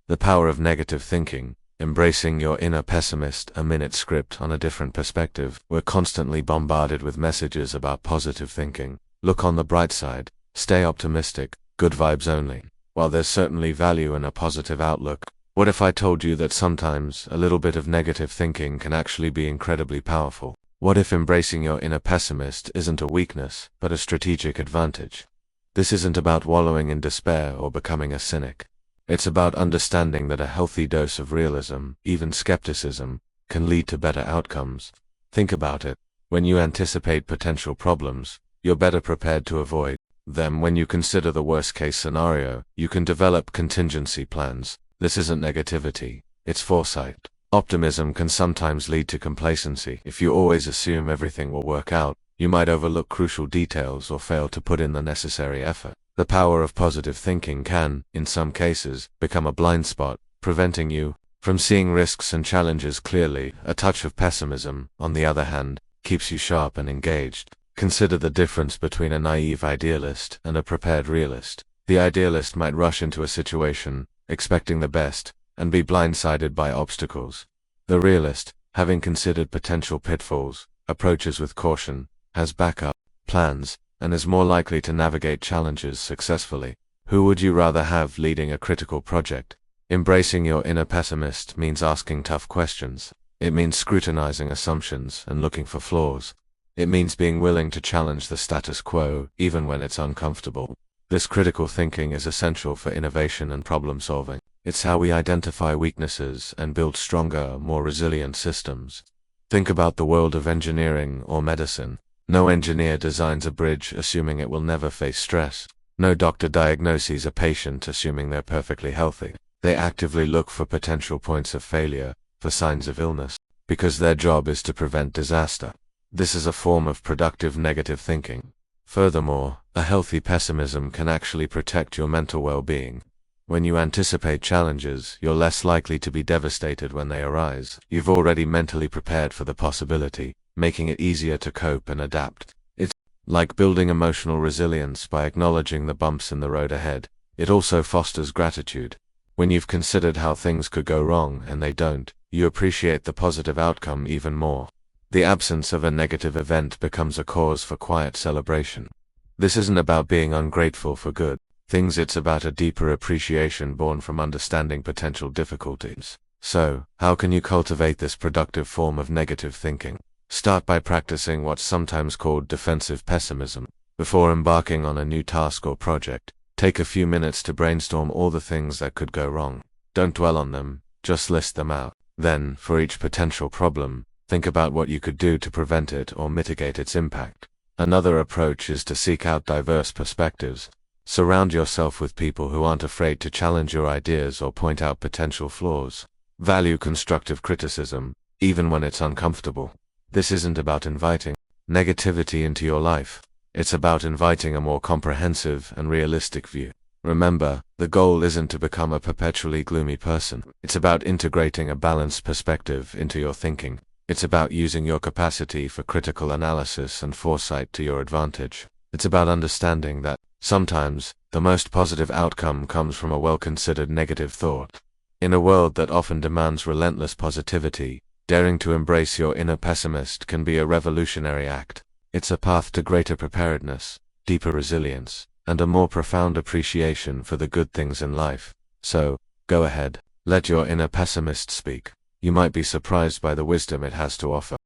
The power of negative thinking. Embracing your inner pessimist. A minute script on a different perspective. We're constantly bombarded with messages about positive thinking. Look on the bright side. Stay optimistic. Good vibes only. While there's certainly value in a positive outlook, what if I told you that sometimes a little bit of negative thinking can actually be incredibly powerful? What if embracing your inner pessimist isn't a weakness, but a strategic advantage? This isn't about wallowing in despair or becoming a cynic. It's about understanding that a healthy dose of realism, even skepticism, can lead to better outcomes. Think about it. When you anticipate potential problems, you're better prepared to avoid them. When you consider the worst-case scenario, you can develop contingency plans. This isn't negativity, it's foresight. Optimism can sometimes lead to complacency. If you always assume everything will work out, you might overlook crucial details or fail to put in the necessary effort. The power of positive thinking can, in some cases, become a blind spot, preventing you from seeing risks and challenges clearly. A touch of pessimism, on the other hand, keeps you sharp and engaged. Consider the difference between a naive idealist and a prepared realist. The idealist might rush into a situation, expecting the best, and be blindsided by obstacles. The realist, having considered potential pitfalls, approaches with caution, has backup plans, and is more likely to navigate challenges successfully. Who would you rather have leading a critical project? Embracing your inner pessimist means asking tough questions. It means scrutinizing assumptions and looking for flaws. It means being willing to challenge the status quo, even when it's uncomfortable. This critical thinking is essential for innovation and problem solving. It's how we identify weaknesses and build stronger, more resilient systems. Think about the world of engineering or medicine. No engineer designs a bridge assuming it will never face stress. No doctor diagnoses a patient assuming they're perfectly healthy. They actively look for potential points of failure, for signs of illness, because their job is to prevent disaster. This is a form of productive negative thinking. Furthermore, a healthy pessimism can actually protect your mental well-being. When you anticipate challenges, you're less likely to be devastated when they arise. You've already mentally prepared for the possibility, making it easier to cope and adapt. It's like building emotional resilience by acknowledging the bumps in the road ahead. It also fosters gratitude. When you've considered how things could go wrong and they don't, you appreciate the positive outcome even more. The absence of a negative event becomes a cause for quiet celebration. This isn't about being ungrateful for good things, it's about a deeper appreciation born from understanding potential difficulties. So, how can you cultivate this productive form of negative thinking? Start by practicing what's sometimes called defensive pessimism. Before embarking on a new task or project, take a few minutes to brainstorm all the things that could go wrong. Don't dwell on them, just list them out. Then, for each potential problem, think about what you could do to prevent it or mitigate its impact. Another approach is to seek out diverse perspectives. Surround yourself with people who aren't afraid to challenge your ideas or point out potential flaws. Value constructive criticism, even when it's uncomfortable. This isn't about inviting negativity into your life. It's about inviting a more comprehensive and realistic view. Remember, the goal isn't to become a perpetually gloomy person. It's about integrating a balanced perspective into your thinking. It's about using your capacity for critical analysis and foresight to your advantage. It's about understanding that, sometimes, the most positive outcome comes from a well-considered negative thought. In a world that often demands relentless positivity, daring to embrace your inner pessimist can be a revolutionary act. It's a path to greater preparedness, deeper resilience, and a more profound appreciation for the good things in life. So, go ahead, let your inner pessimist speak. You might be surprised by the wisdom it has to offer.